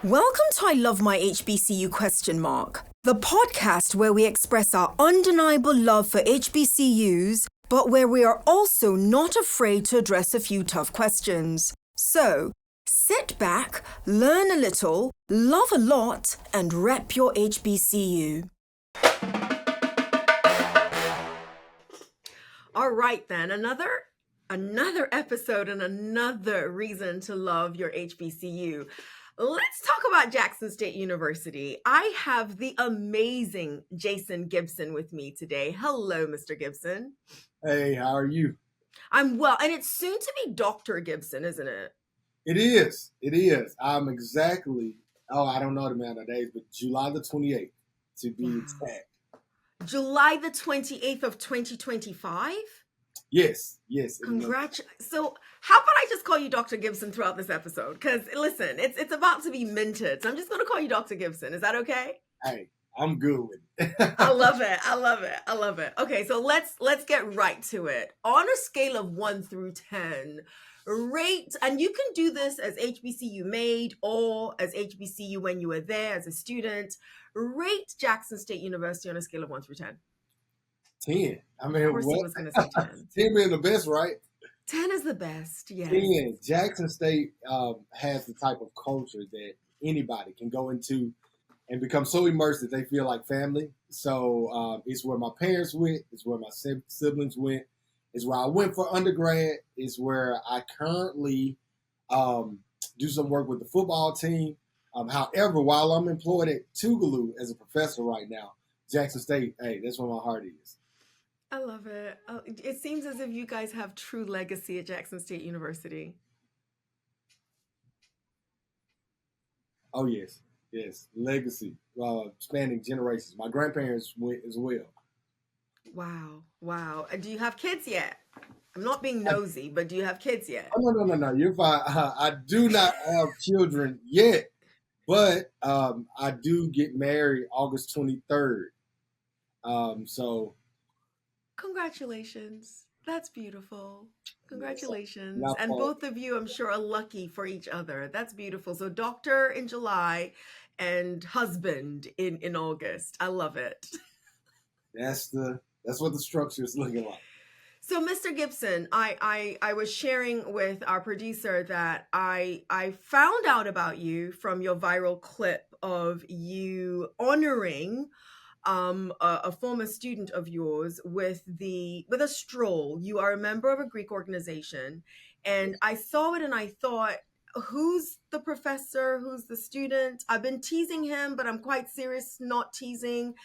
Welcome to I Love My HBCU ? The podcast where we express our undeniable love for HBCUs, but where we are also not afraid to address a few tough questions. So, sit back, learn a little, love a lot, and rep your HBCU. All right then, another episode and another reason to love your HBCU. Let's talk about Jackson State University. I have the amazing Jason Gibson with me today. Hello, Mr. Gibson. Hey, how are you? I'm well, and it's soon to be Dr. Gibson, isn't it? It is. I'm exactly, I don't know the amount of days, but July the 28th to be exact. July the 28th of 2025? Yes. Congratulations. So how about I just call you Dr. Gibson throughout this episode? Because listen, it's about to be minted. So I'm just going to call you Dr. Gibson. Is that okay? Hey, I'm good with it. I love it. Okay, so let's get right to it. On a scale of 1 through 10, rate, and you can do this as HBCU made or as HBCU when you were there as a student, rate Jackson State University on a scale of 1 through 10. 10. I mean, of course he was going to say 10. 10 being the best, right? 10 is the best, yes. 10. Jackson State has the type of culture that anybody can go into and become so immersed that they feel like family. So it's where my parents went. It's where my siblings went. It's where I went for undergrad. It's where I currently do some work with the football team. However, while I'm employed at Tougaloo as a professor right now, Jackson State, hey, that's where my heart is. I love it. It seems as if you guys have true legacy at Jackson State University. Oh, yes. Legacy, spanning generations. My grandparents went as well. Wow. Do you have kids yet? I'm not being nosy, but do you have kids yet? Oh, no. You're fine. I do not have children yet, but I do get married August 23rd. So... Congratulations. That's beautiful. Congratulations. And both of you, I'm sure, are lucky for each other. That's beautiful. So doctor in July and husband in August. I love it. That's what the structure is looking like. So, Mr. Gibson, I was sharing with our producer that I found out about you from your viral clip of you honoring a former student of yours with a stroll. You are a member of a Greek organization, and I saw it and I thought, who's the professor? Who's the student? I've been teasing him, but I'm quite serious, not teasing.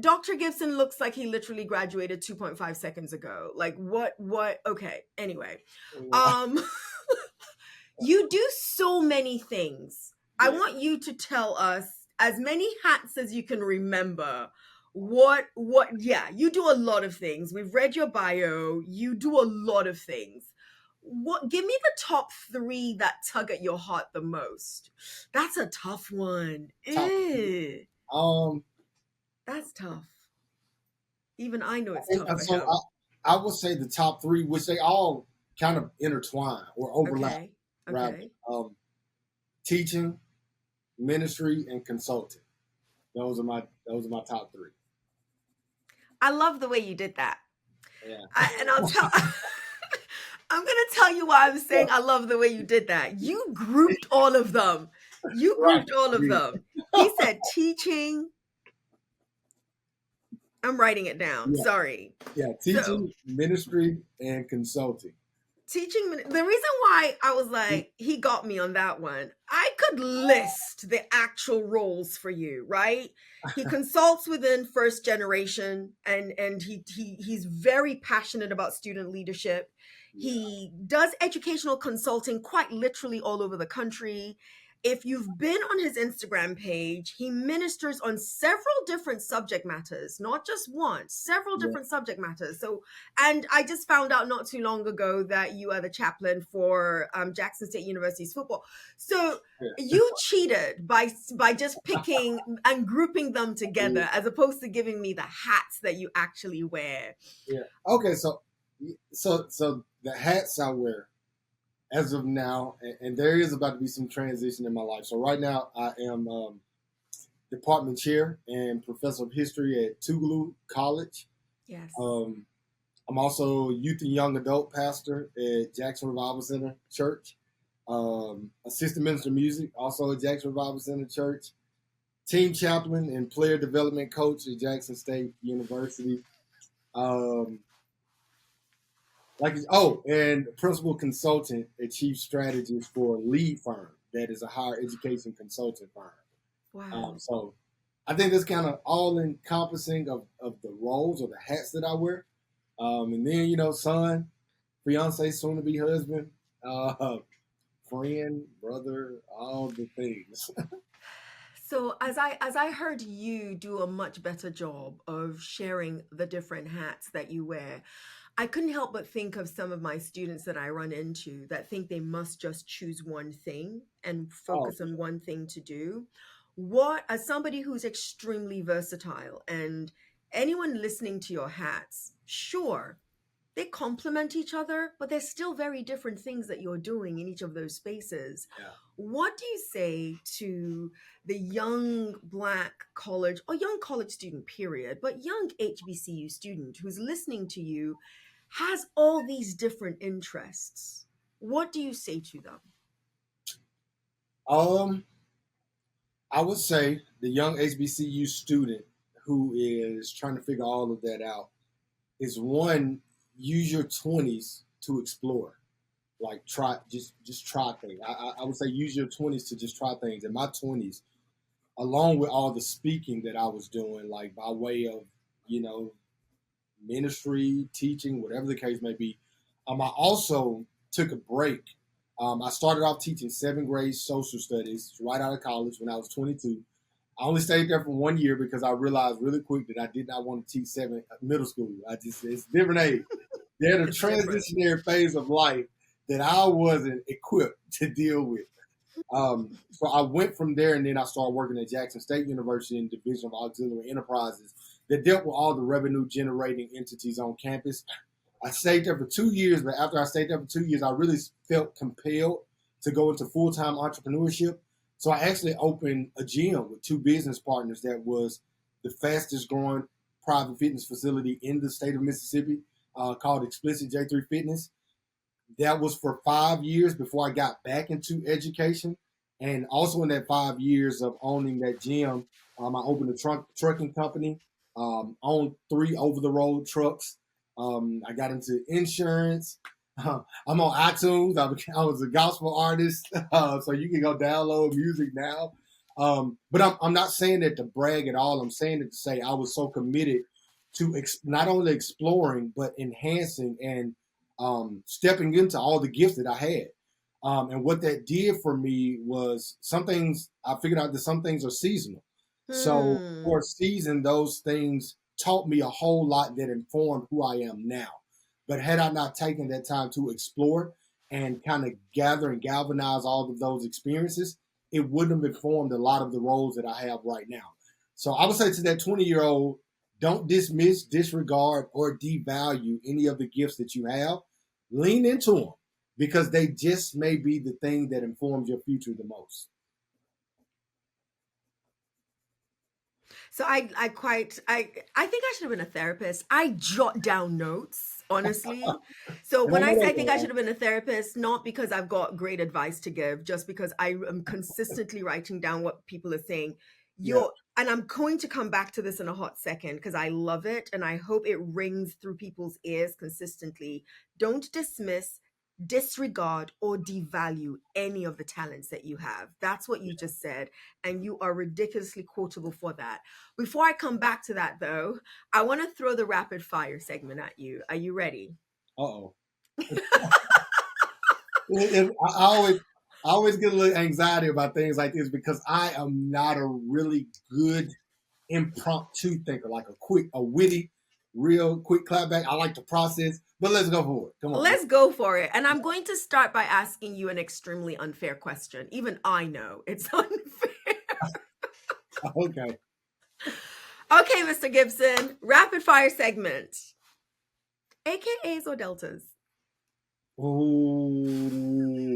Dr. Gibson looks like he literally graduated 2.5 seconds ago. Like what? Okay. Anyway, you do so many things. Yeah. I want you to tell us as many hats as you can remember. Yeah, you do a lot of things. We've read your bio. You do a lot of things. Give me the top 3 that tug at your heart the most. That's a tough one. That's tough. Even I know it's tough. So I would say the top 3, which they all kind of intertwine or overlap. Okay. Right? Teaching, ministry, and consulting. Those are my top 3. I love the way you did that. Yeah. I'm going to tell you why I'm saying I love the way you did that. You grouped all of them. He said teaching. I'm writing it down. Yeah. Sorry. Yeah, teaching, ministry, and consulting. Teaching. The reason why I was like, he got me on that one. I could list the actual roles for you, right? He consults within first generation, and he's very passionate about student leadership. Yeah. He does educational consulting quite literally all over the country. If you've been on his Instagram page, he ministers on several different subject matters, not just one, several different subject matters. So, and I just found out not too long ago that you are the chaplain for Jackson State University's football. So you cheated by just picking and grouping them together as opposed to giving me the hats that you actually wear. Yeah. Okay. So the hats I wear as of now, and there is about to be some transition in my life. So right now, I am department chair and professor of history at Tougaloo College. Yes. I'm also youth and young adult pastor at Jackson Revival Center Church. Assistant minister of music, also at Jackson Revival Center Church. Team chaplain and player development coach at Jackson State University. Um, and principal consultant and chief strategist for a lead firm that is a higher education consulting firm. Wow. So I think that's kind of all encompassing of the roles or the hats that I wear. And then, son, fiance, soon to be husband, friend, brother, all the things. So as I heard you do a much better job of sharing the different hats that you wear, I couldn't help but think of some of my students that I run into that think they must just choose one thing and Oh, focus on one thing to do. What, as somebody who's extremely versatile and anyone listening to your hats, sure, they complement each other, but there's still very different things that you're doing in each of those spaces. yeah. What do you say to the young Black college or young college student, period, but young HBCU student who's listening to you, has all these different interests? What do you say to them? Um, I would say the young HBCU student who is trying to figure all of that out is one, use your 20s to explore. Like just try things. I would say use your 20s to just try things. In my 20s, along with all the speaking that I was doing, like by way of, you know, ministry, teaching, whatever the case may be, I also took a break. I started off teaching seventh grade social studies right out of college when I was 22. I only stayed there for 1 year because I realized really quick that I did not want to teach middle school. It's a different age. They're the It's different. transitionary phase of life that I wasn't equipped to deal with. So I went from there, and then I started working at Jackson State University in the Division of Auxiliary Enterprises that dealt with all the revenue generating entities on campus. I stayed there for 2 years, but after I stayed there for 2 years, I really felt compelled to go into full-time entrepreneurship. So I actually opened a gym with two business partners that was the fastest growing private fitness facility in the state of Mississippi, called Explicit J3 Fitness. That was for 5 years before I got back into education. And also in that 5 years of owning that gym, I opened a trucking company, owned three over the road trucks. I got into insurance. I'm on iTunes. I was a gospel artist, so you can go download music now. But I'm not saying that to brag at all. I'm saying it to say I was so committed to not only exploring but enhancing and stepping into all the gifts that I had. And what that did for me was some things I figured out that some things are seasonal. So Hmm. for a season, those things taught me a whole lot that informed who I am now. But had I not taken that time to explore and kind of gather and galvanize all of those experiences, it wouldn't have informed a lot of the roles that I have right now. So I would say to that 20-year-old, don't dismiss, disregard, or devalue any of the gifts that you have. Lean into them because they just may be the thing that informs your future the most. So I think I should have been a therapist. I jot down notes, honestly. So And I when I know say I that's think I should all have been a therapist, not because I've got great advice to give, just because I am consistently writing down what people are saying. yeah. And I'm going to come back to this in a hot second because I love it and I hope it rings through people's ears consistently. Don't dismiss, disregard, or devalue any of the talents that you have. That's what you just said. And you are ridiculously quotable for that. Before I come back to that, though, I want to throw the rapid fire segment at you. Are you ready? Uh-oh. I always get a little anxiety about things like this because I am not a really good impromptu thinker, like a witty, real quick clapback. I like to process, but let's go for it. Come on. Let's go for it. And I'm going to start by asking you an extremely unfair question. Even I know it's unfair. Okay. Okay, Mr. Gibson, rapid fire segment. AKAs or deltas? Ooh.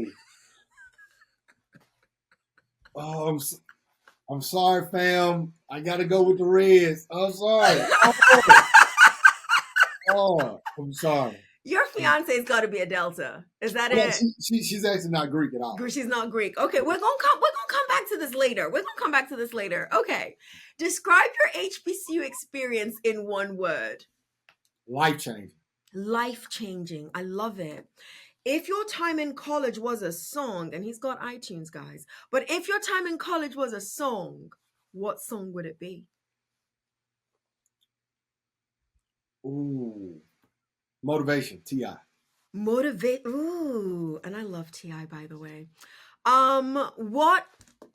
Oh, I'm sorry, fam. I gotta go with the Reds. I'm sorry. I'm sorry. Your fiance's got to be a Delta. Is that Well, it? she's actually not Greek at all. She's not Greek. Okay, we're gonna come back to this later. We're gonna come back to this later. Okay. Describe your HBCU experience in one word. Life changing. Life changing. I love it. If your time in college was a song, and he's got iTunes, guys, but if your time in college was a song, what song would it be? Ooh, motivation. Ti. Motivate. Ooh, and I love Ti, by the way. What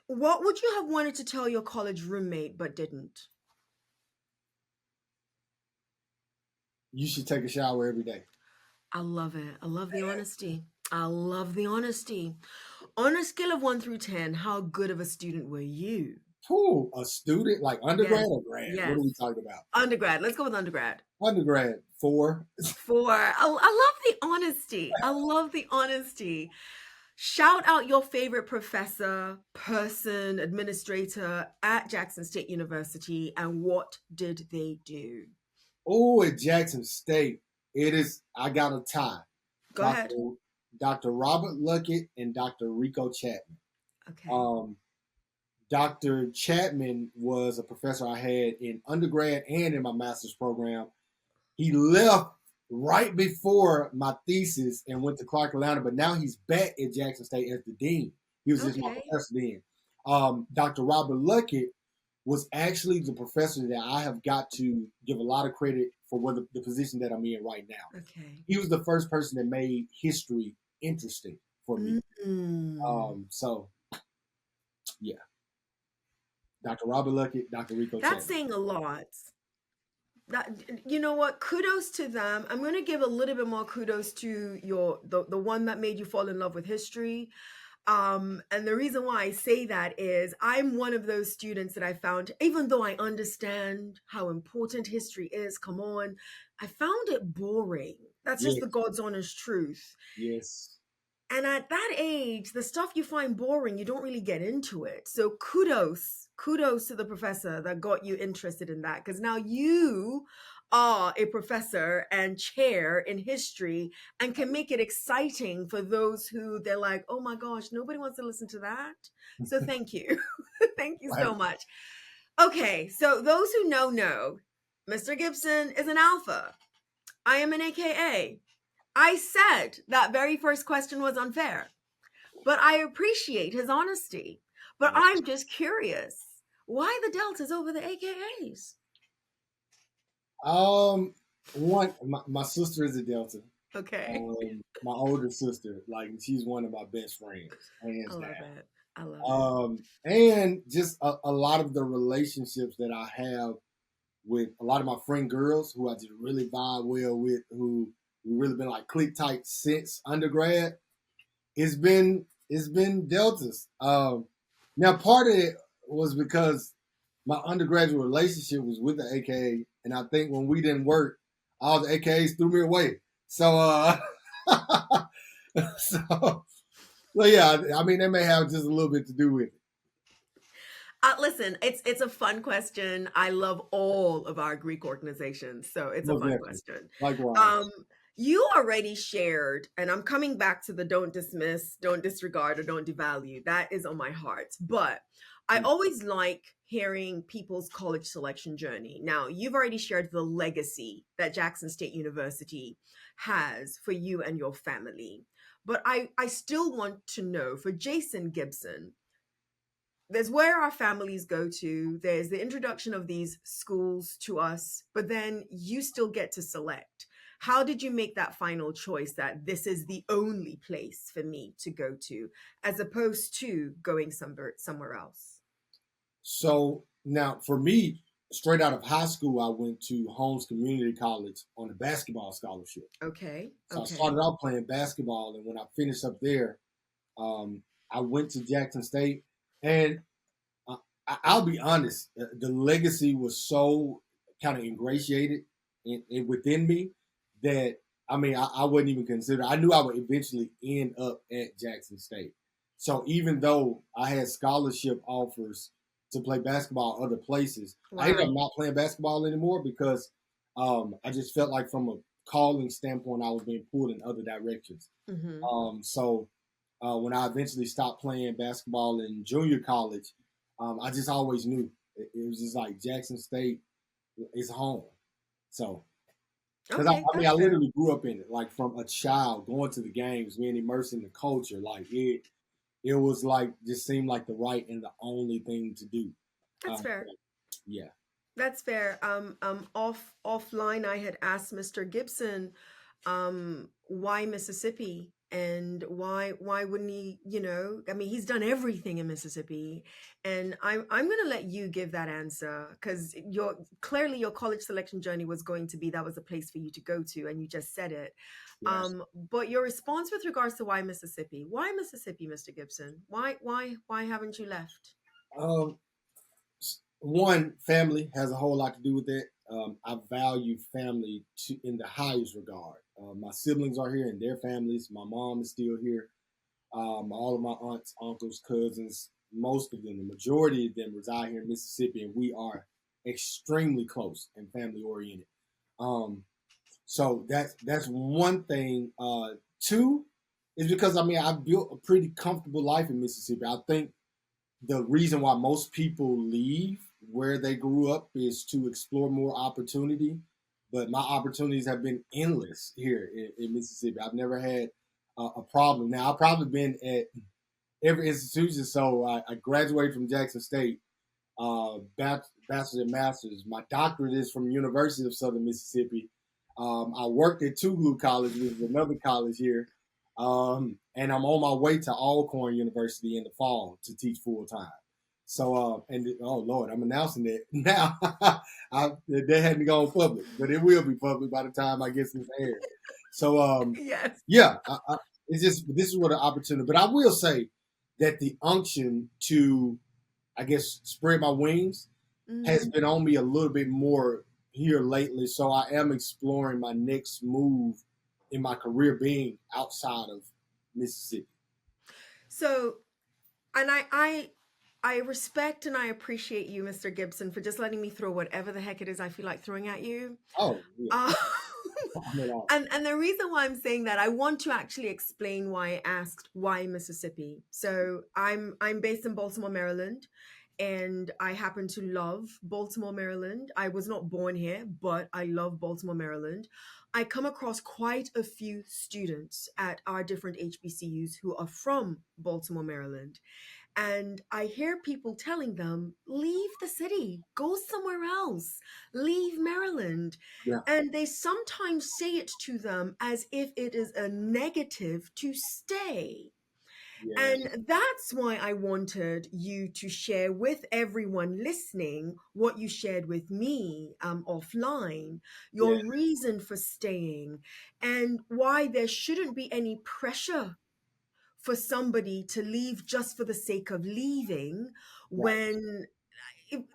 would you have wanted to tell your college roommate but didn't? You should take a shower every day. I love it. I love the honesty. I love the honesty. On a scale of 1 through 10, how good of a student were you? Ooh, a student like undergrad Yes. or grad? What Yes. are we talking about? Undergrad. Let's go with undergrad. Undergrad 4. 4. I love the honesty. I love the honesty. Shout out your favorite professor, person, administrator at Jackson State University, and what did they do? Oh, at Jackson State, it is. I got a tie. Go ahead. Dr. Dr. Robert Luckett and Dr. Rico Chapman. Okay. Um, Dr. Chapman was a professor I had in undergrad and in my master's program. He left right before my thesis and went to Clark Atlanta, but now he's back at Jackson State as the dean. He was just my Okay. professor then. Dr. Robert Luckett was actually the professor that I have got to give a lot of credit for what the position that I'm in right now. Okay. He was the first person that made history interesting for me. Mm. So yeah, Dr. Robert Luckett, Dr. Rico That's Chapman. saying a lot. That, you know what? Kudos to them. I'm going to give a little bit more kudos to the one that made you fall in love with history. And the reason why I say that is I'm one of those students that I found, even though I understand how important history is, come on, I found it boring. That's just the Yes, God's honest truth. yes. And at that age, the stuff you find boring, you don't really get into it. So kudos to the professor that got you interested in that, because now you are a professor and chair in history and can make it exciting for those who they're like, oh my gosh, nobody wants to listen to that. So thank you. Thank you Right. so much. Okay, so those who know, Mr. Gibson is an alpha. I am an AKA. I said that very first question was unfair, but I appreciate his honesty. But I'm just curious, why the deltas over the AKAs? Um, my sister is a Delta. Okay. My older sister, like she's one of my best friends, I hands love down. it. I love it. And just a lot of the relationships that I have with a lot of my friend girls who I just really vibe well with, who we really been like click tight since undergrad. It's been deltas. Now part of it was because my undergraduate relationship was with the AKA, and I think when we didn't work, all the AKAs threw me away. So so yeah, I mean that may have just a little bit to do with it. Listen, it's a fun question. I love all of our Greek organizations, so it's a Most fun definitely. question. Likewise. Um, you already shared, and I'm coming back to the don't dismiss, don't disregard, or don't devalue. That is on my heart. But I always like hearing people's college selection journey. Now, you've already shared the legacy that Jackson State University has for you and your family. But I still want to know for Jason Gibson, there's where our families go to, there's the introduction of these schools to us, but then you still get to select. How did you make that final choice that this is the only place for me to go to, as opposed to going somewhere else? So now for me, straight out of high school, I went to Holmes Community College on a basketball scholarship. Okay. So I Okay. started out playing basketball, and when I finished up there, I went to Jackson State, and I, I'll be honest, the legacy was so kind of ingratiated within me that I mean I wouldn't even consider. I knew I would eventually end up at Jackson State. So even though I had scholarship offers to play basketball other places, I ended up Wow. not playing basketball anymore because I just felt like from a calling standpoint, I was being pulled in other directions. Hmm. So when I eventually stopped playing basketball in junior college, I just always knew it was just like Jackson State is home. So because Okay, I that's fair. literally grew up in it, like from a child going to the games, being immersed in the culture. Like it was like just seemed like the right and the only thing to do. That's fair. Yeah. That's fair. Offline, I had asked Mr. Gibson, why Mississippi, and why wouldn't he? I mean, he's done everything in Mississippi, and I'm gonna let you give that answer because your college selection journey was going to be that was a place for you to go to, and you just said it. Yeah. But your response with regards to why Mississippi? Why Mississippi, Mr. Gibson? Why haven't you left? Um, One, family has a whole lot to do with it. I value family in the highest regard. My siblings are here and their families. My mom is still here. All of my aunts, uncles, cousins, most of them, the majority of them reside here in Mississippi, and we are extremely close and family oriented. Um, so that's one thing. Two is because I mean I built a pretty comfortable life in Mississippi. I think the reason why most people leave where they grew up is to explore more opportunity. But my opportunities have been endless here in Mississippi. I've never had a problem. Now, I've probably been at every institution. So I graduated from Jackson State, bachelor's and master's. My doctorate is from University of Southern Mississippi. I worked at Tougaloo College, which is another college here. And I'm on my way to Alcorn University in the fall to teach full time. So, oh Lord, I'm announcing it now. They hadn't gone public, but it will be public by the time I get this aired. So, Yes. yeah, it's just this is what an opportunity. But I will say that the unction to, I guess, spread my wings has Mm. been on me a little bit more here lately. So I am exploring my next move in my career being outside of Mississippi. So, and I respect and I appreciate you, Mr. Gibson, for just letting me throw whatever the heck it is I feel like throwing at you. Oh, yeah. Uh, I mean, and the reason why I'm saying that, I want to actually explain why I asked why Mississippi. So I'm based in Baltimore, Maryland, and I happen to love Baltimore, Maryland. I was not born here, but I love Baltimore, Maryland. I come across quite a few students at our different HBCUs who are from Baltimore, Maryland. And I hear people telling them, leave the city, go somewhere else, leave Maryland. yeah, And they sometimes say it to them as if it is a negative to stay. yeah, And that's why I wanted you to share with everyone listening what you shared with me offline, yeah, your reason for staying, and why there shouldn't be any pressure for somebody to leave just for the sake of leaving right, when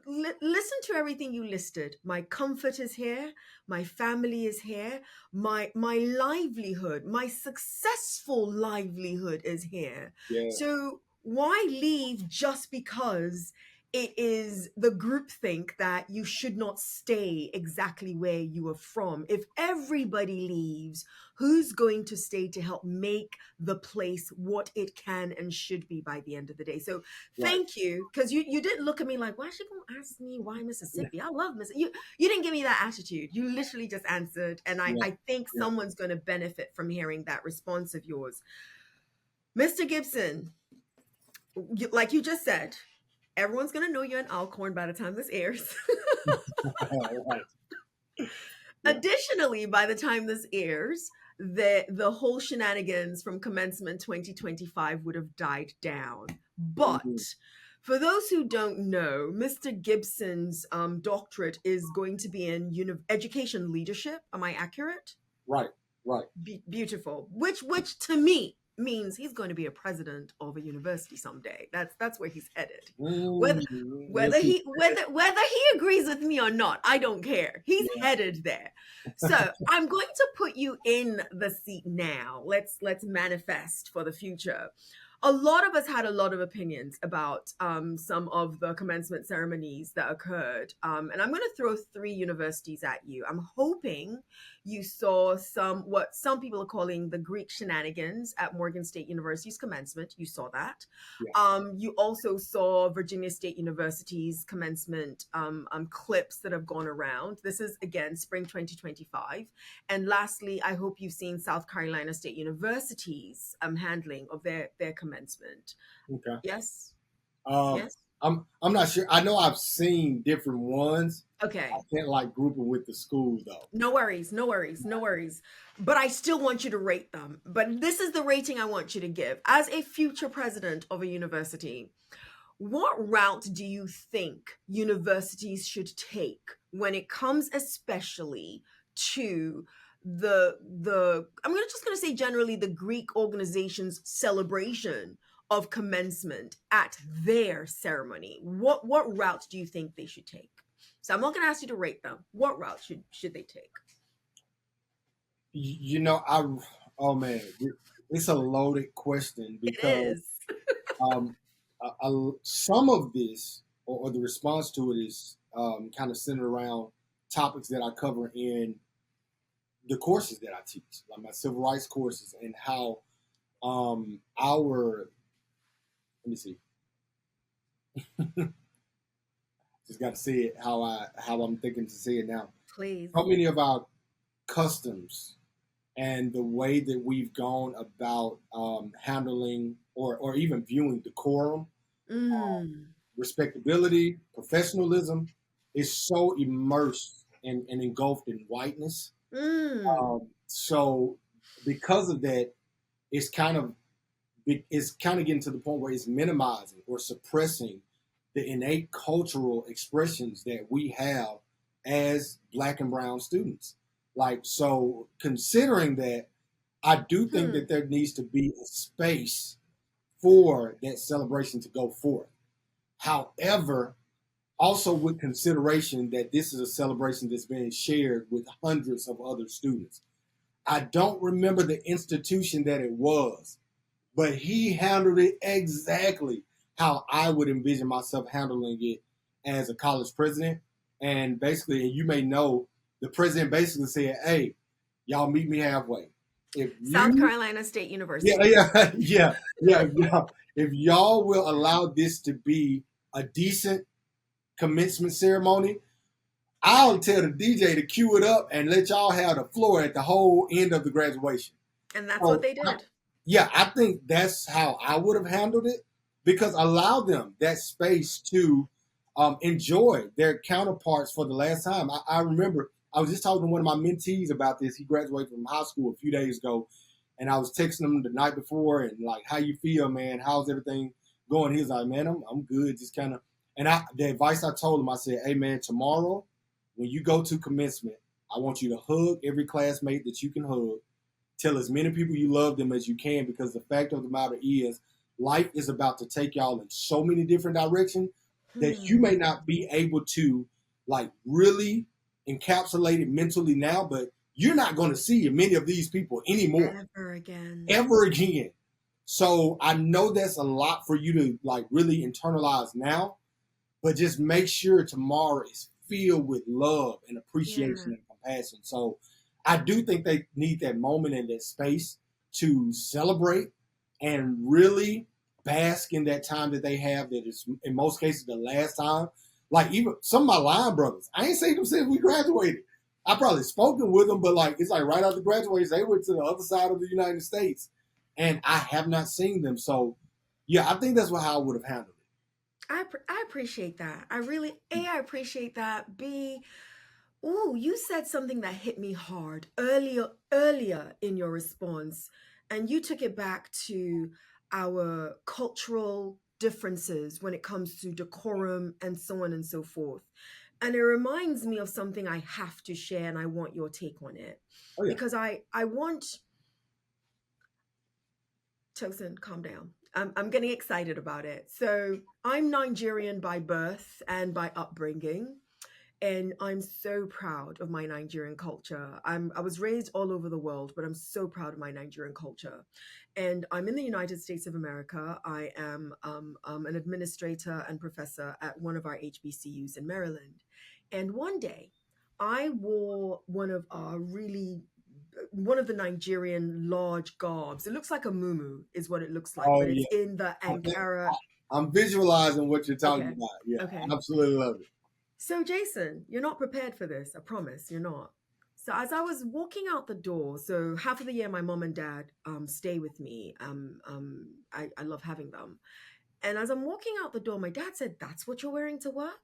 listen to everything you listed. My comfort is here, my family is here, my livelihood, my successful livelihood is here. yeah, So why leave just because it is the groupthink that you should not stay exactly where you are from? If everybody leaves, who's going to stay to help make the place what it can and should be by the end of the day? So right, thank you, because you didn't look at me like, why is she gonna ask me why Mississippi? I love Mississippi. You didn't give me that attitude. You literally just answered, and yeah, I think yeah, someone's gonna benefit from hearing that response of yours, Mr. Gibson. Like you just said, everyone's gonna know you're an Alcorn by the time this airs. right, yeah, Additionally, by the time this airs, the whole shenanigans from commencement 2025 would have died down. mhm, But for those who don't know, Mr. Gibson's doctorate is going to be in education leadership. Am I accurate? right, right. Beautiful. Which to me means he's going to be a president of a university someday. That's where he's headed. Whether We'll see. whether he agrees with me or not, I don't care. He's Yeah, headed there. So I'm going to put you in the seat now. Let's manifest for the future. a lot of us had a lot of opinions about some of the commencement ceremonies that occurred. And I'm going to throw three universities at you. I'm hoping you saw what some people are calling the Greek shenanigans at Morgan State University's commencement. You saw that. Yeah. You also saw Virginia State University's commencement clips that have gone around. This is, again, spring 2025. And lastly, I hope you've seen South Carolina State University's handling of their commencement. Okay. Yes? Um, Yes? I'm not sure. I know I've seen different ones. I Okay. can't like group them with the school though. No worries, no worries, no worries. But I still want you to rate them. But this is the rating I want you to give. As a future president of a university, what route do you think universities should take when it comes especially to the just gonna say generally the Greek organization's celebration of commencement at their ceremony? What route do you think they should take? So I'm not gonna ask you to rate them. What route should they take? You know, oh man, it's a loaded question It because is. um, some of this or the response to it is kind of centered around topics that I cover in the courses that I teach, like my civil rights courses, and how our let me see, just got to see it how I'm thinking to see it now. Please. How many of our customs and the way that we've gone about handling or even viewing decorum, Mm. respectability, professionalism is so immersed and engulfed in whiteness. Mm. So because of that, it's kind of getting to the point where it's minimizing or suppressing the innate cultural expressions that we have as Black and brown students. Like, so considering that, I do think Hmm. that there needs to be a space for that celebration to go forth. However, also with consideration that this is a celebration that's being shared with hundreds of other students. I don't remember the institution that it was, but he handled it exactly how I would envision myself handling it as a college president. And basically, and you may know, the president basically said, "Hey, y'all meet me halfway. If South you, Carolina State yeah, University. yeah, yeah. If y'all will allow this to be a decent commencement ceremony, I'll tell the DJ to cue it up and let y'all have the floor at the whole end of the graduation." And that's what So they did. yeah, I think that's how I would have handled it because allow them that space to enjoy their counterparts for the last time. I remember I was just talking to one of my mentees about this. He graduated from high school a few days ago, and I was texting him the night before and like, "How you feel, man? How's everything going?" He was like, "Man, I'm good, just kind of." And the advice I told him, I said, "Hey, man, tomorrow when you go to commencement, I want you to hug every classmate that you can hug. Tell as many people you love them as you can because the fact of the matter is, life is about to take y'all in so many different directions that you may Hmm. not be able to like really encapsulate it mentally now, but you're not going to see many of these people anymore, Ever again. ever again. So I know that's a lot for you to like really internalize now, but just make sure tomorrow is filled with love and Yeah. appreciation and compassion. So I do think they need that moment and that space to celebrate and really bask in that time that they have that is in most cases the last time. Like even some of my line brothers, I ain't seen them since we graduated. I probably spoken with them, but like it's like right after graduation, they went to the other side of the United States, and I have not seen them. So yeah, I think that's how I would have handled it. I appreciate that. I really, I appreciate that. B, ooh, you said something that hit me hard earlier in your response, and you took it back to our cultural differences when it comes to decorum and so on and so forth. And it reminds me of something I have to share, and I want your take on it. Oh yeah, Because I want Tosin, calm down. I'm getting excited about it. So I'm Nigerian by birth and by upbringing. And I'm so proud of my Nigerian culture. I was raised all over the world, but I'm so proud of my Nigerian culture. And I'm in the United States of America. I am an administrator and professor at one of our HBCUs in Maryland. And one day, I wore one of the Nigerian large garbs. It looks like a muumuu, is what it looks like, Oh but it's yeah, in the I think Ankara. I'm visualizing what you're talking Okay, about. Yeah, okay. I absolutely love it. So, Jason, you're not prepared for this. I promise you're not. So, as I was walking out the door, so half of the year, my mom and dad stay with me. I love having them. And as I'm walking out the door, my dad said, "That's what you're wearing to work."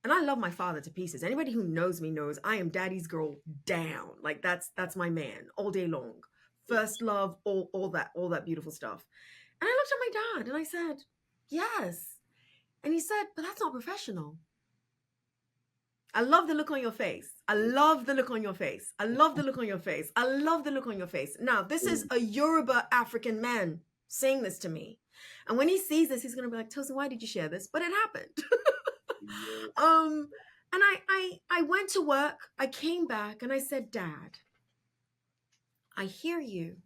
And I love my father to pieces. Anybody who knows me knows I am daddy's girl down. Like that's my man all day long. First love, all that beautiful stuff. And I looked at my dad and I said, "Yes." And he said, "But that's not professional." I love the look on your face. I love the look on your face. I love the look on your face. I love the look on your face. Now, this is a Yoruba African man saying this to me. And when he sees this, he's gonna be like, Tosin, why did you share this? But it happened. Yeah. um, and I went to work, I came back and I said, Dad, I hear you.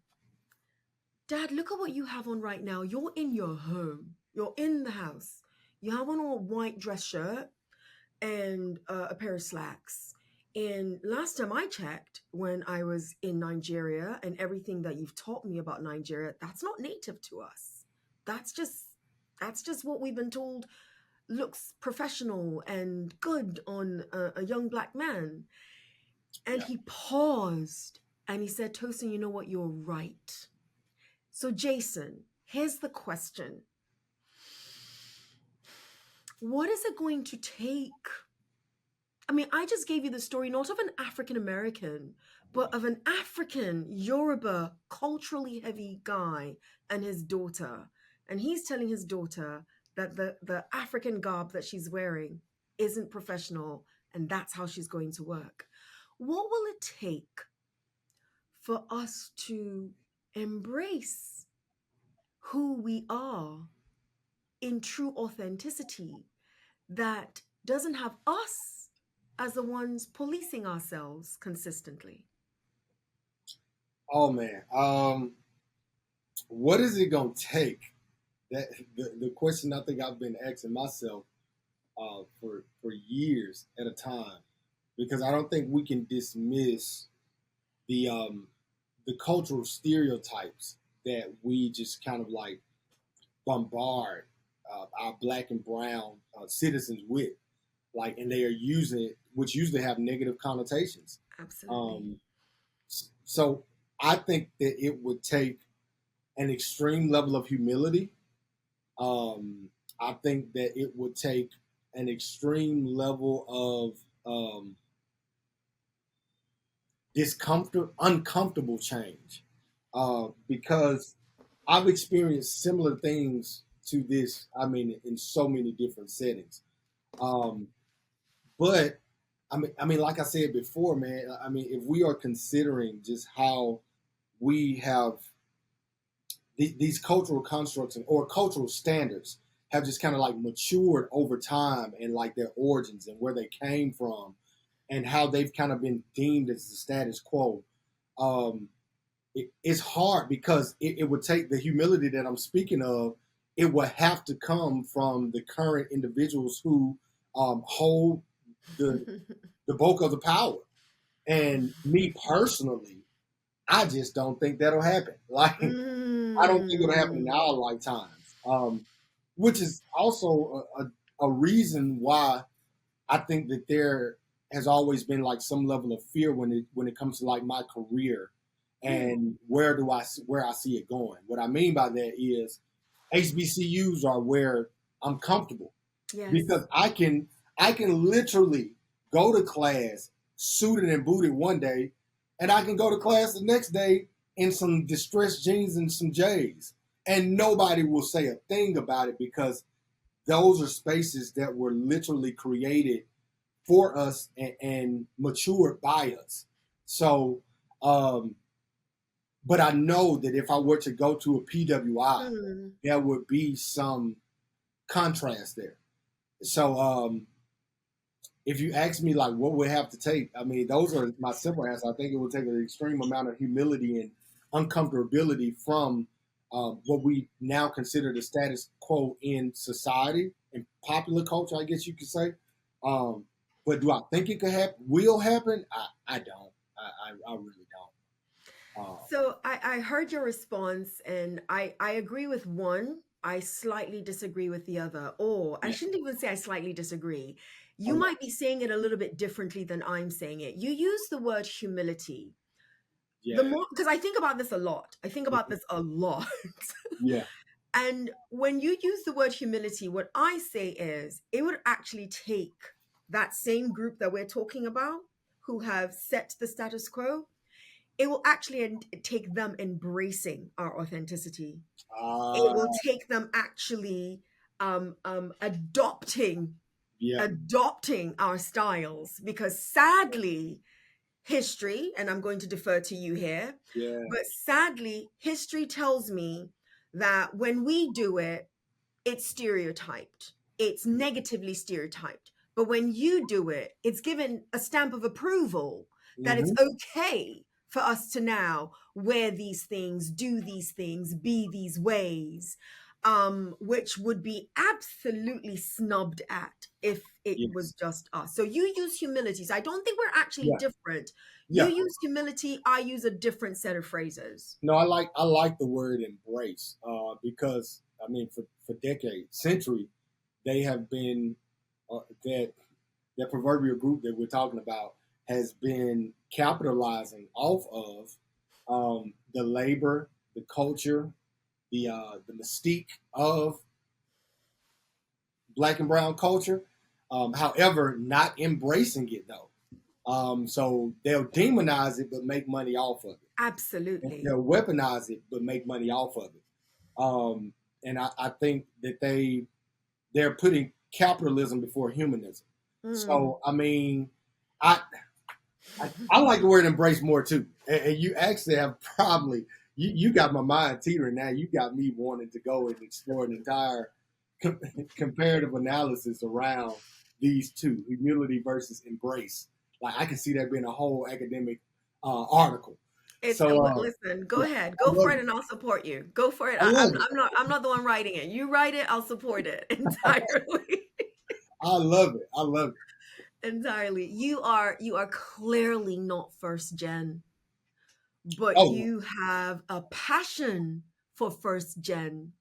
Dad, look at what you have on right now. You're in your home. You're in the house. You have on a white dress shirt and a pair of slacks. And last time I checked, when I was in Nigeria and everything that you've taught me about Nigeria, that's not native to us. That's just that's just what we've been told looks professional and good on a young black man. And Yeah. he paused and he said, Tosin, you know what? You're right. So, Jason, here's the question. What is it going to take? I mean, I just gave you the story not of an African American, but of an African Yoruba culturally heavy guy and his daughter. And he's telling his daughter that the African garb that she's wearing isn't professional and that's how she's going to work. What will it take for us to embrace who we are in true authenticity that doesn't have us as the ones policing ourselves consistently? Oh man, what is it gonna take? That the question I think I've been asking myself for years at a time, because I don't think we can dismiss the um, the cultural stereotypes that we just kind of like bombard our black and brown citizens with, like, and they are using it, which usually have negative connotations. Absolutely. Um, so I think that it would take an extreme level of humility. Um, I think that it would take an extreme level of discomfort, uncomfortable change, because I've experienced similar things to this. I mean, in so many different settings. Um, but I mean, like I said before, man. I mean, if we are considering just how we have these cultural constructs or cultural standards have just kind of like matured over time, and like their origins and where they came from and how they've kind of been deemed as the status quo. Um, it's hard because it would take the humility that I'm speaking of. It would have to come from the current individuals who hold the the bulk of the power. And me personally, I just don't think that'll happen. Like, I don't think it'll happen in our Mm. lifetimes. Which is also a reason why I think that there has always been like some level of fear when it comes to like my career Yeah. and where I see it going. What I mean by that is HBCUs are where I'm comfortable, Yes. because I can literally go to class suited and booted one day, and I can go to class the next day in some distressed jeans and some J's, and nobody will say a thing about it, because those are spaces that were literally created for us and matured by us. So, um, but I know that if I were to go to a PWI, Mm. there would be some contrast there. So if you ask me like what would have to take, I mean, those are my simple answers. I think it would take an extreme amount of humility and uncomfortability from what we now consider the status quo in society and popular culture, I guess you could say. Um, but do I think it could happen? Will happen? I don't. I really don't. So I heard your response, and I agree with one. I slightly disagree with the other. Or I Yeah. shouldn't even say I slightly disagree. You Okay. might be saying it a little bit differently than I'm saying it. You use the word humility. The Yeah. more, because I think about this a lot. I think about this a lot. Yeah. And when you use the word humility, what I say is it would actually take that same group that we're talking about who have set the status quo, it will actually take them embracing our authenticity. It will Uh, take them actually adopting yeah. adopting our styles, because sadly history, and I'm going to defer to you here, Yeah. but sadly history tells me that when we do it, it's stereotyped. It's negatively stereotyped. But when you do it, it's given a stamp of approval that it's Hmm. okay for us to now wear these things, do these things, be these ways, which would be absolutely snubbed at if it was Yes. just us. So you use humility. So I don't think we're actually Yeah. different. You Yeah. use humility, I use a different set of phrases. No, I like the word embrace because I mean for decades, century, they have been that proverbial group that we're talking about has been capitalizing off of the labor, the culture, the mystique of black and brown culture. However, not embracing it though. So they'll demonize it but make money off of it. Absolutely. They'll weaponize it but make money off of it. And I think that they're putting capitalism before humanism. Mm. So I mean, I I like the word embrace more too. And you actually have probably you got my mind teetering now. You got me wanting to go and explore an entire com- comparative analysis around these two, humility versus embrace. Like I can see that being a whole academic article. It's So listen, go yeah, ahead. I Go love for it it. and I'll support you. Go for it. I love it. I'm not the one writing it. You write it, I'll support it entirely. I love it. I love it. Entirely. You are clearly not first gen, but Oh, you have a passion for first gen.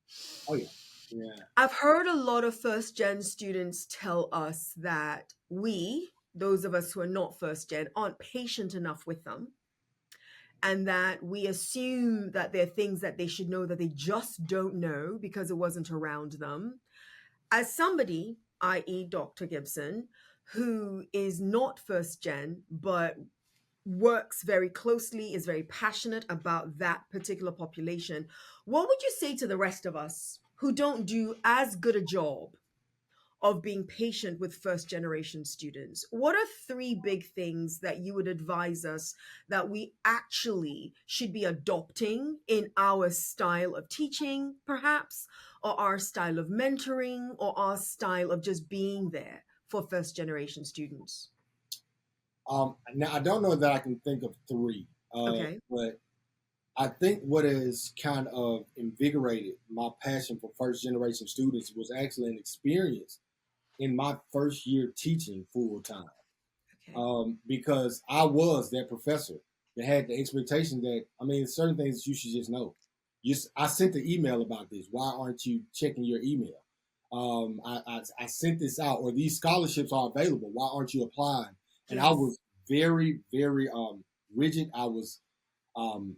oh yeah, yeah. I've heard a lot of first gen students tell us that we, those of us who are not first gen, aren't patient enough with them, and that we assume that there are things that they should know that they just don't know because it wasn't around them. As somebody, i.e., Dr. Gibson, who is not first gen, but works very closely, is very passionate about that particular population, what would you say to the rest of us who don't do as good a job of being patient with first generation students? What are three big things that you would advise us that we actually should be adopting in our style of teaching, perhaps, or our style of mentoring, or our style of just being there for first generation students? Now I don't know that I can think of three, Okay. but I think what has kind of invigorated my passion for first generation students was actually an experience in my first year teaching full time. Okay. Because I was that professor that had the expectation that I mean, certain things you should just know. I sent the email about this. Why aren't you checking your email? I sent this out, or these scholarships are available. Why aren't you applying? And I Yes. was very, very rigid. I was um,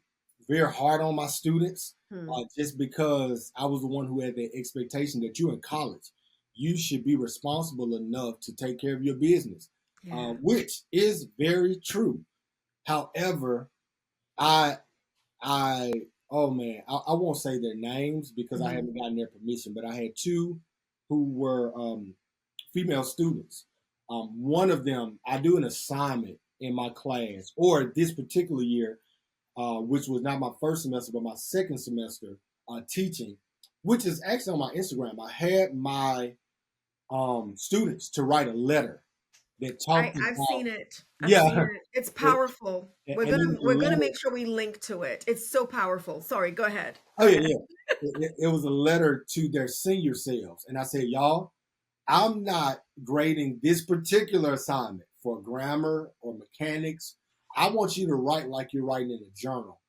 very hard on my students Hmm. just because I was the one who had the expectation that you're in college. You should be responsible enough to take care of your business, Yeah. which is very true. However, I, I, oh man, I won't say their names because I Hmm. haven't gotten their permission, but I had two who were female students. One of them, I do an assignment in my class, or this particular year, which was not my first semester, but my second semester teaching, which is actually on my Instagram. I had my students to write a letter that talked I've about, seen it. I've yeah, seen it. It's it, powerful. and We're it gonna was a we're gonna letter. make sure we link to it. It's so powerful. Sorry, go ahead. Oh Go yeah, ahead. yeah. It was a letter to their senior selves, and I said, y'all, I'm not grading this particular assignment for grammar or mechanics. I want you to write like you're writing in a journal.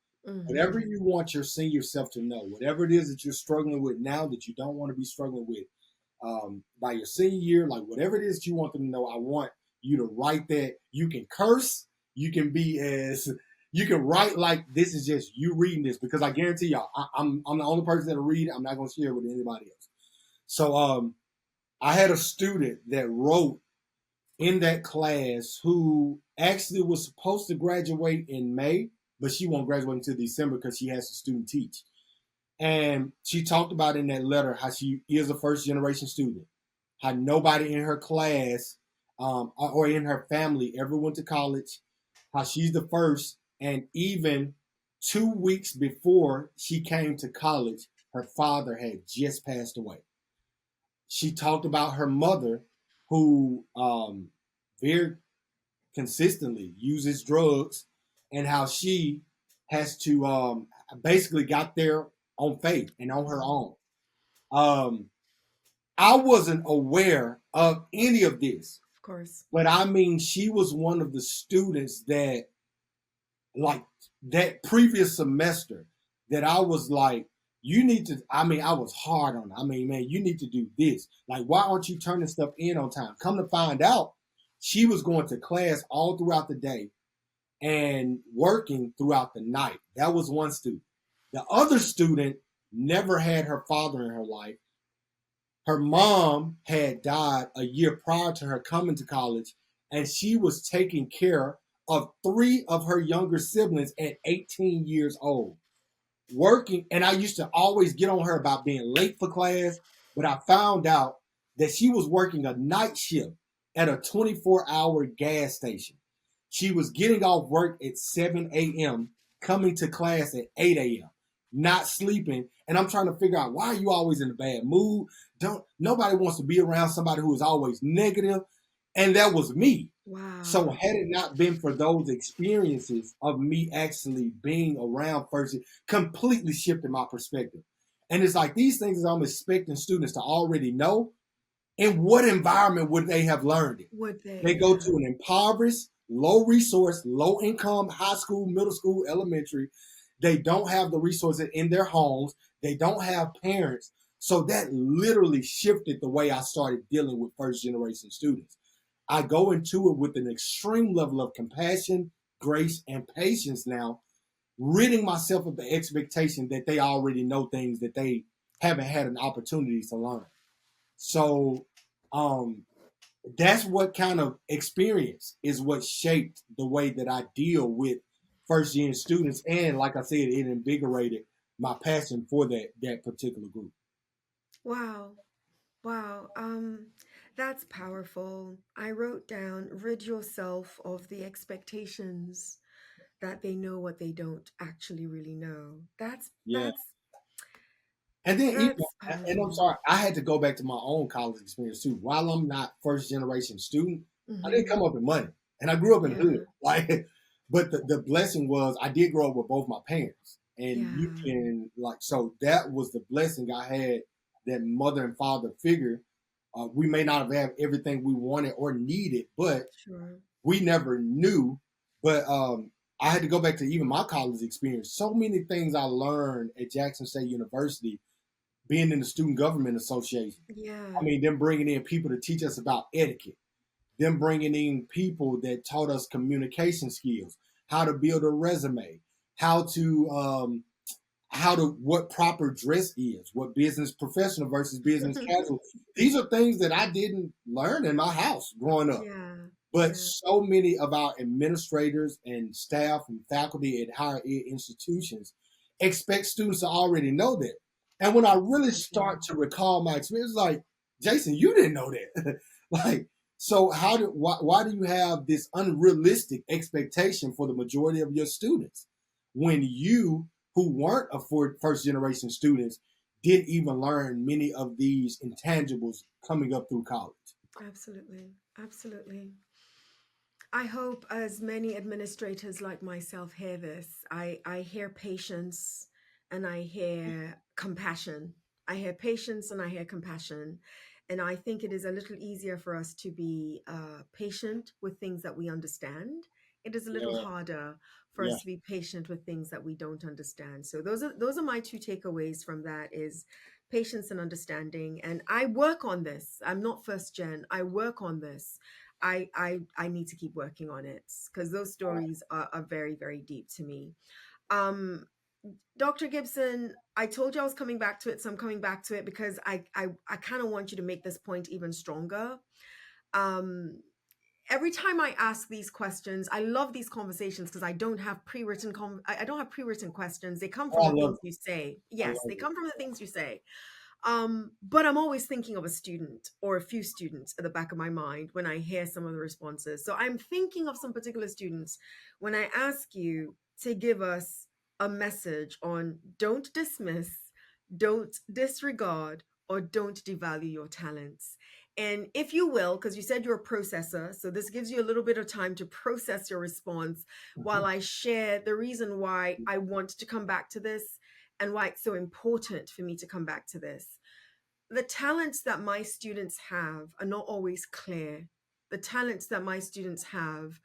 Whatever Hmm. you want your senior self to know, whatever it is that you're struggling with now that you don't want to be struggling with by your senior year, like whatever it is that you want them to know, I want you to write that. You can curse, you can be as you can write like this is just you reading this because I guarantee y'all, I'm the only person that'll read it. I'm not gonna share it with anybody else. So I had a student that wrote in that class who actually was supposed to graduate in May, but she won't graduate until December because she has to student teach. And she talked about in that letter how she is a first generation student, how nobody in her class or in her family ever went to college, how she's the first, and even 2 weeks before she came to college, her father had just passed away. She talked about her mother, who very consistently uses drugs, and how she has to basically got there on faith and on her own. Um, I wasn't aware of any of this, Of course. but I mean, she was one of the students that, like, that previous semester, that I was like, you need to. I mean, I was hard on her. I mean, man, you need to do this. Like, why aren't you turning stuff in on time? Come to find out, she was going to class all throughout the day and working throughout the night. That was one student. The other student never had her father in her life. Her mom had died a year prior to her coming to college, and she was taking care of three of her younger siblings at 18 years old working, and I used to always get on her about being late for class, but I found out that she was working a night shift at a 24-hour gas station. She was getting off work at 7 a.m., coming to class at 8 a.m., not sleeping. And I'm trying to figure out, why are you always in a bad mood? Don't Nobody wants to be around somebody who is always negative. And that was me. So Wow. had it not been for those experiences of me actually being around first, it completely shifted my perspective. And it's like these things I'm expecting students to already know. In what environment would they have learned it? Would they? They go Yeah. to an impoverished, low resource, low income high school, middle school, elementary. They don't have the resources in their homes. They don't have parents. So that literally shifted the way I started dealing with first generation students. I go into it with an extreme level of compassion, grace, and patience now, ridding myself of the expectation that they already know things that they haven't had an opportunity to learn. So um, that's what kind of experience is what shaped the way that I deal with first year students. And like I said, it invigorated my passion for that particular group. Wow. Wow. That's powerful. I wrote down, rid yourself of the expectations that they know what they don't actually really know. Yeah. And then even, That's and I'm powerful. sorry, I had to go back to my own college experience too. While I'm not first generation student, I didn't Hmm. come up in money, and I grew up in the hood. Yeah. Like, but the blessing was I did grow up with both my parents, and you Yeah. can like so that was the blessing I had, that mother and father figure. We may not have had everything we wanted or needed, but Sure. we never knew. But I had to go back to even my college experience. So many things I learned at Jackson State University, being in the student government association. I Yeah. mean, them bringing in people to teach us about etiquette, them bringing in people that taught us communication skills, how to build a resume, how to what proper dress is, what business professional versus business casual. These are things that I didn't learn in my house growing up. Yeah. But Yeah. so many of our administrators and staff and faculty at higher ed institutions expect students to already know that. And when I really Absolutely. start to recall my experience, like, Jason, you didn't know that. Like, so why do you have this unrealistic expectation for the majority of your students when you, who weren't a first generation students, didn't even learn many of these intangibles coming up through college? Absolutely. Absolutely. I hope as many administrators like myself hear this. I hear patience and I hear compassion. I hear patience and I hear compassion. And I think it is a little easier for us to be patient with things that we understand. It is a little Yeah, harder for yeah, us to be patient with things that we don't understand. So those are my two takeaways from that is patience and understanding. And I work on this. I'm not first gen. I work on this. I need to keep working on it because those stories are very, very deep to me. Um, Dr. Gibson, I told you I was coming back to it, so I'm coming back to it because I kind of want you to make this point even stronger. Um, every time I ask these questions, I love these conversations because I don't have I don't have pre-written questions. They come oh, from I the love things it. you say. I Yes, love they it. come from the things you say. But I'm always thinking of a student or a few students at the back of my mind when I hear some of the responses. So I'm thinking of some particular students when I ask you to give us a message on don't dismiss, don't disregard, or don't devalue your talents. And if you will, because you said you're a processor, so this gives you a little bit of time to process your response while I share the reason why I want to come back to this and why it's so important for me to come back to this. The talents that my students have are not always clear. The talents that my students have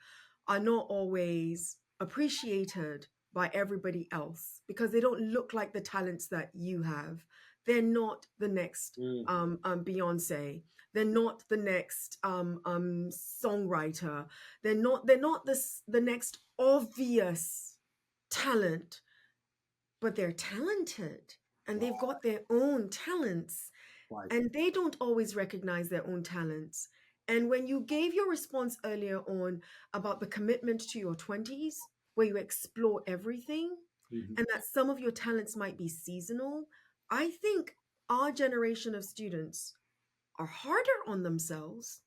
are not always appreciated by everybody else because they don't look like the talents that you have. They're not the next Mm, Beyonce. They're not the next songwriter. They're not the next obvious talent, but they're talented and they've got their own talents right. and they don't always recognize their own talents. And when you gave your response earlier on about the commitment to your 20s, where you explore everything, Mhm. and that some of your talents might be seasonal, I think our generation of students are harder on themselves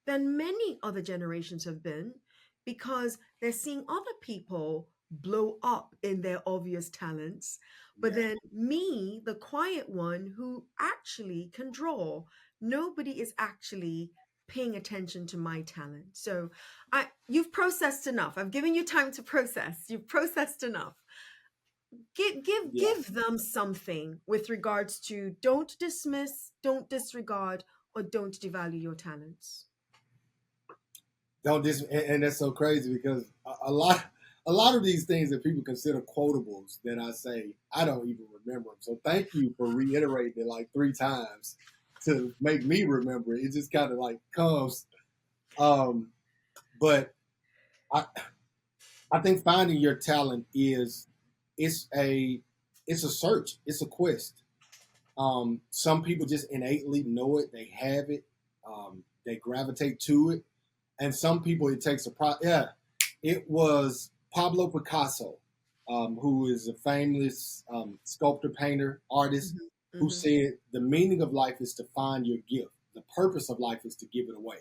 than many other generations have been because they're seeing other people blow up in their obvious talents. But Yeah, then me, the quiet one who actually can draw, nobody is actually paying attention to my talent. So you've processed enough. I've given you time to process. You've processed enough. yeah. Give them something with regards to don't dismiss, don't disregard, or don't devalue your talents. Don't dis and that's so crazy because a lot of these things that people consider quotables that I say I don't even remember them. So thank you for reiterating it like 3 times to make me remember it. It just kind of like comes. Um, but I I think finding your talent is it's a it's a search. It's a quest. Some people just innately know it. They have it. They gravitate to it. And some people it takes a yeah. It was Pablo Picasso, who is a famous sculptor, painter, artist, Mhm, who mhm. said the meaning of life is to find your gift. The purpose of life is to give it away.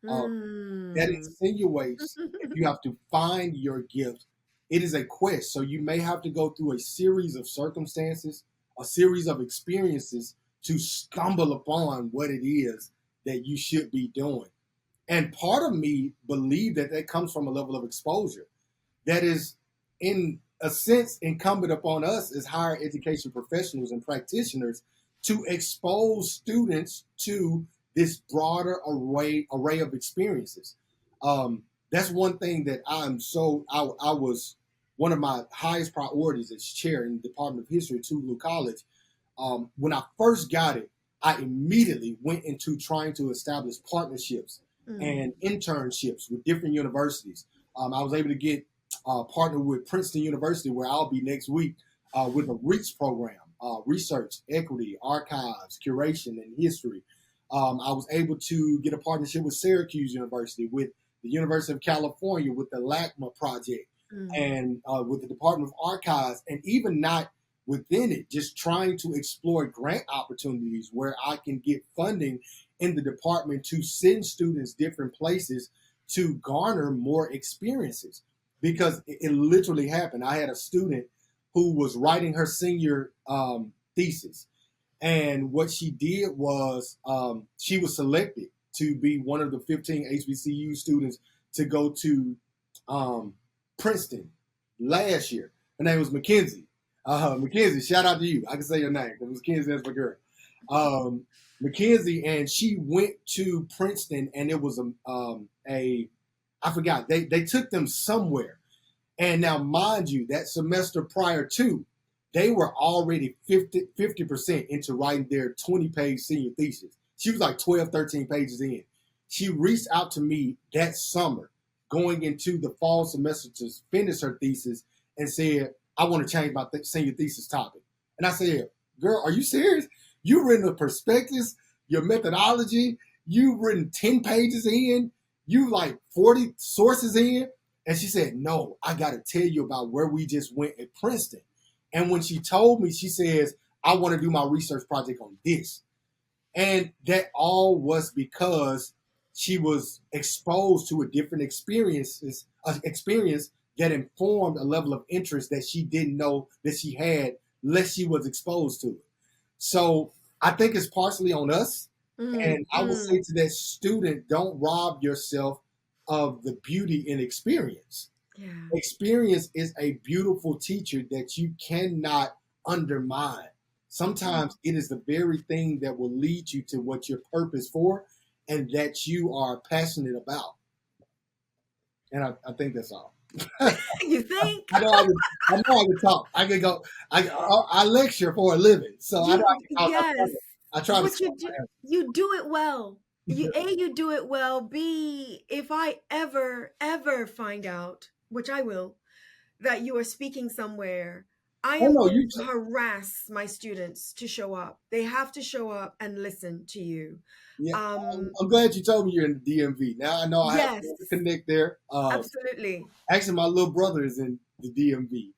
Um, that Mm. insinuates if you have to find your gift, it is a quest. So you may have to go through a series of circumstances, a series of experiences to stumble upon what it is that you should be doing. And part of me believe that that comes from a level of exposure that is, in a sense, incumbent upon us as higher education professionals and practitioners to expose students to this broader array of experiences. That's one thing that I was one of my highest priorities as chair in the Department of History at Toulouse College. When I first got it, I immediately went into trying to establish partnerships Mm. and internships with different universities. I was able to get partnered with Princeton University, where I'll be next week with a REACH program, research, equity, archives, curation, and history. I was able to get a partnership with Syracuse University, with the University of California, with the LACMA project, Mm. and with the Department of Archives, and even not within it, just trying to explore grant opportunities where I can get funding in the department to send students different places to garner more experiences. Because it literally happened. I had a student who was writing her senior thesis, and what she did was she was selected to be one of the 15 HBCU students to go to um, Princeton last year. Her name was Mackenzie. Mackenzie, shout out to you. I can say your name because Mackenzie is my girl. Mackenzie, and she went to Princeton, and it was a I forgot, they took them somewhere. And now, mind you, that semester prior to, they were already 50% into writing their 20-page senior thesis. She was like 12, 13 pages in. She reached out to me that summer, going into the fall semester to finish her thesis, and said, I want to change my senior thesis topic. And I said, girl, are you serious? You've written a prospectus, your methodology, you've written 10 pages in, you like 40 sources in. And she said, no, I got to tell you about where we just went at Princeton. And when she told me, she says, I want to do my research project on this. And that all was because she was exposed to a different experience that informed a level of interest that she didn't know that she had unless she was exposed to it. So I think it's partially on us. And I would say to that student, don't rob yourself of the beauty in experience. Yeah. Experience is a beautiful teacher that you cannot undermine. Sometimes it is the very thing that will lead you to what your purpose for and that you are passionate about. And I think that's all. You think? I know I can talk. I can go. I lecture for a living, so I know I can talk. Yes. I try to But stop you do it well. You do it well. B, if I ever find out, which I will, that you are speaking somewhere, I Oh am no, going to harass my students to show up. They have to show up and listen to you. yeah. Um, I'm glad you told me you're in the DMV. Now I know I have yes, to connect there. absolutely. Actually, my little brother is in the DMV,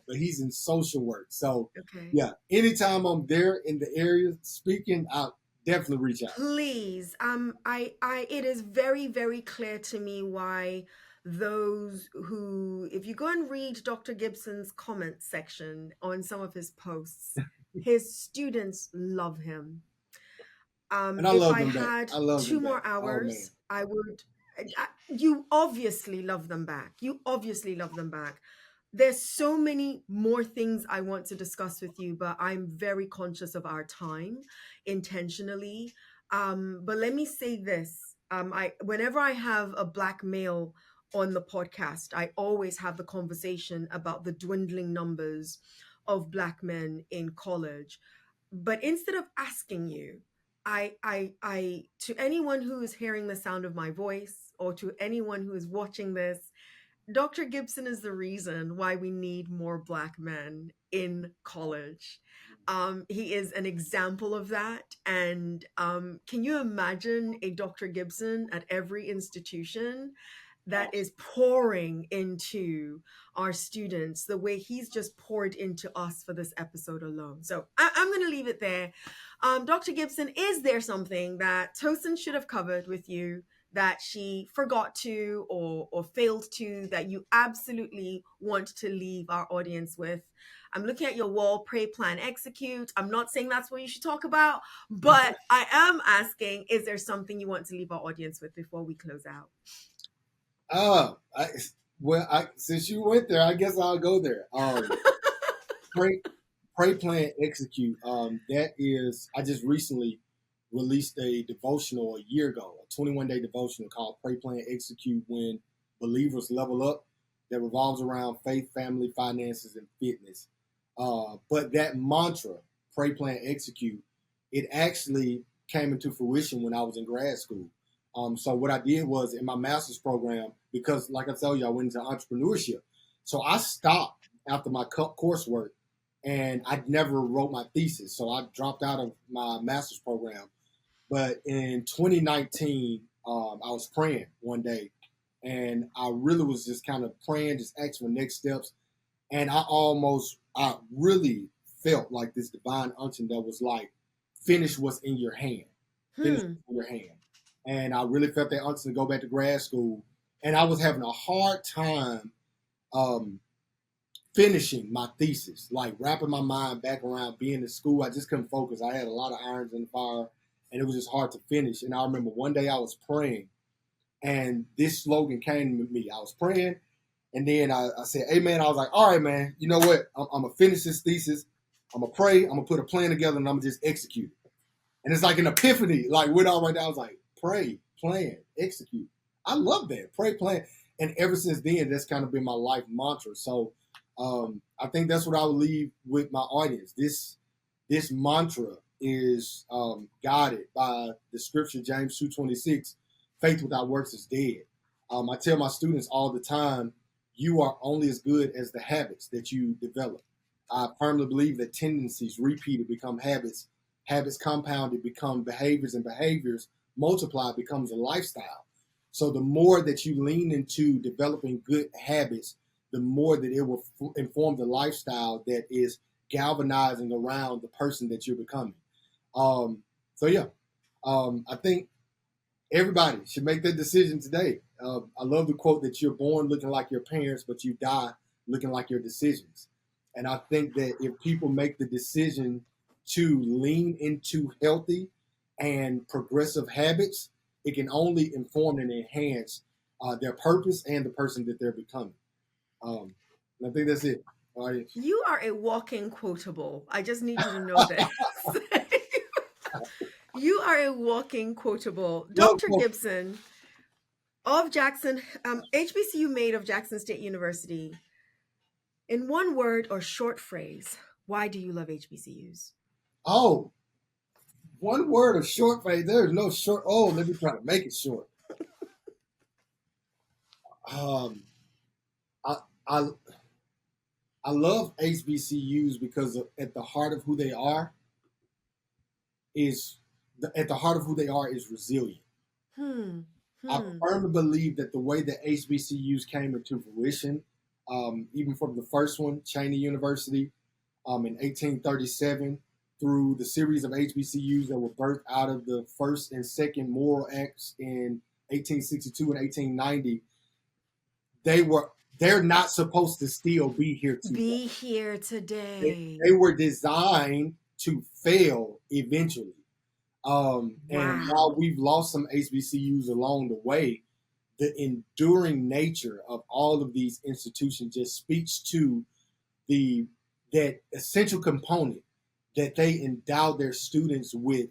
but he's in social work. So Okay. yeah, anytime I'm there in the area speaking, I'll definitely reach out. Please, it is very, very clear to me why those who, if you go and read Dr. Gibson's comment section on some of his posts, his students love him. And I If love I them back. had I love them two back. more Oh man. hours, I would. You obviously love them back. You obviously love them back. There's so many more things I want to discuss with you, but I'm very conscious of our time intentionally. But let me say this. I whenever I have a black male on the podcast, I always have the conversation about the dwindling numbers of black men in college. But instead of asking you, I, to anyone who is hearing the sound of my voice or to anyone who is watching this, Dr. Gibson is the reason why we need more Black men in college. He is an example of that. And can you imagine a Dr. Gibson at every institution that is pouring into our students the way he's just poured into us for this episode alone? So I'm going to leave it there. Dr. Gibson, is there something that Tosin should have covered with you that she forgot to or failed to that you absolutely want to leave our audience with? I'm looking at your wall, pray, plan, execute. I'm not saying that's what you should talk about, but I am asking, is there something you want to leave our audience with before we close out? I, since you went there, I guess I'll go there. Pray, pray, plan, execute. That is, I just recently released a devotional a year ago, a 21-day devotional called Pray, Plan, Execute When Believers Level Up, that revolves around faith, family, finances, and fitness. But that mantra, Pray, Plan, Execute, it actually came into fruition when I was in grad school. So what I did was in my master's program, because like I told you, I went into entrepreneurship. So I stopped after my coursework and I never wrote my thesis. So I dropped out of my master's program. But in 2019, I was praying one day and I really was just kind of praying, just asking for next steps. And I really felt like this divine unction that was like, finish what's in your hand. Finish what's in your hand. And I really felt that unction to go back to grad school. And I was having a hard time um, finishing my thesis, like wrapping my mind back around being in school. I just couldn't focus. I had a lot of irons in the fire, and it was just hard to finish. And I remember one day I was praying, And this slogan came to me. I was praying, and then I said, amen. I was like, all right, man, you know what? I'm going to finish this thesis. I'm going to pray. I'm going to put a plan together, and I'm going to just execute it. And it's like an epiphany, like went on right now. I was like, pray, plan, execute. I love that. Pray, plan. And ever since then, that's kind of been my life mantra. So I think that's what I would leave with my audience. This mantra is guided by the scripture, James 2:26, faith without works is dead. I tell my students all the time, you are only as good as the habits that you develop. I firmly believe that tendencies repeated become habits, habits compounded become behaviors, and behaviors multiplied becomes a lifestyle. So the more that you lean into developing good habits, the more that it will inform the lifestyle that is galvanizing around the person that you're becoming. I think everybody should make that decision today. I love the quote that you're born looking like your parents, but you die looking like your decisions. And I think that if people make the decision to lean into healthy and progressive habits, it can only inform and enhance their purpose and the person that they're becoming. And I think that's it. All right. You are a walking quotable. I just need you to know this. You are a walking quotable. Dr. Gibson of Jackson, HBCU mate of Jackson State University. In one word or short phrase, why do you love HBCUs? Oh, one word or short phrase. There's no short. Oh, let me try to make it short. I love HBCUs because at the heart of who they are is resilient. I firmly believe that the way that HBCUs came into fruition, even from the first one, Cheney University, in 1837, through the series of HBCUs that were birthed out of the first and second Moral Acts in 1862 and 1890, they're not supposed to still be here today. They were designed to fail eventually. And while we've lost some HBCUs along the way, the enduring nature of all of these institutions just speaks to that essential component that they endow their students with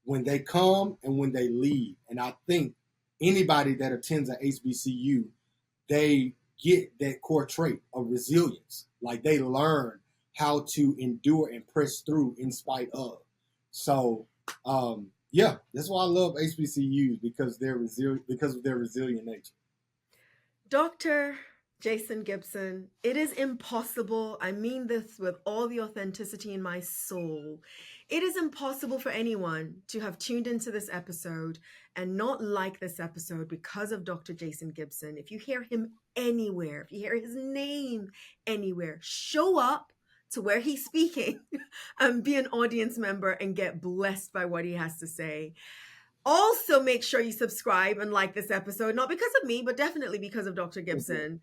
when they come and when they leave. And I think anybody that attends an HBCU, they get that core trait of resilience. Like they learn how to endure and press through in spite of. So that's why I love HBCUs, because of their resilient nature. Dr. Jason Gibson, it is impossible, I mean this with all the authenticity in my soul, it is impossible for anyone to have tuned into this episode and not like this episode because of Dr. Jason Gibson. If you hear him anywhere, if you hear his name anywhere, show up to where he's speaking and be an audience member and get blessed by what he has to say. Also, make sure you subscribe and like this episode, not because of me, but definitely because of Dr. Gibson.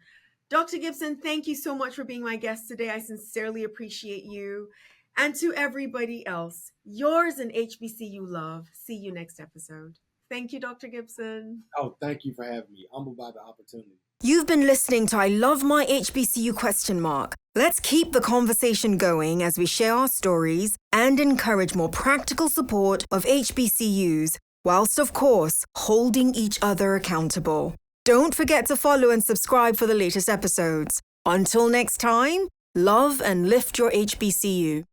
Dr. Gibson, thank you so much for being my guest today. I sincerely appreciate you. And to everybody else, yours in HBCU love. See you next episode. Thank you, Dr. Gibson. Oh, thank you for having me. Humbled by the opportunity. You've been listening to I Love My HBCU ? Let's keep the conversation going as we share our stories and encourage more practical support of HBCUs, whilst, of course, holding each other accountable. Don't forget to follow and subscribe for the latest episodes. Until next time, love and lift your HBCU.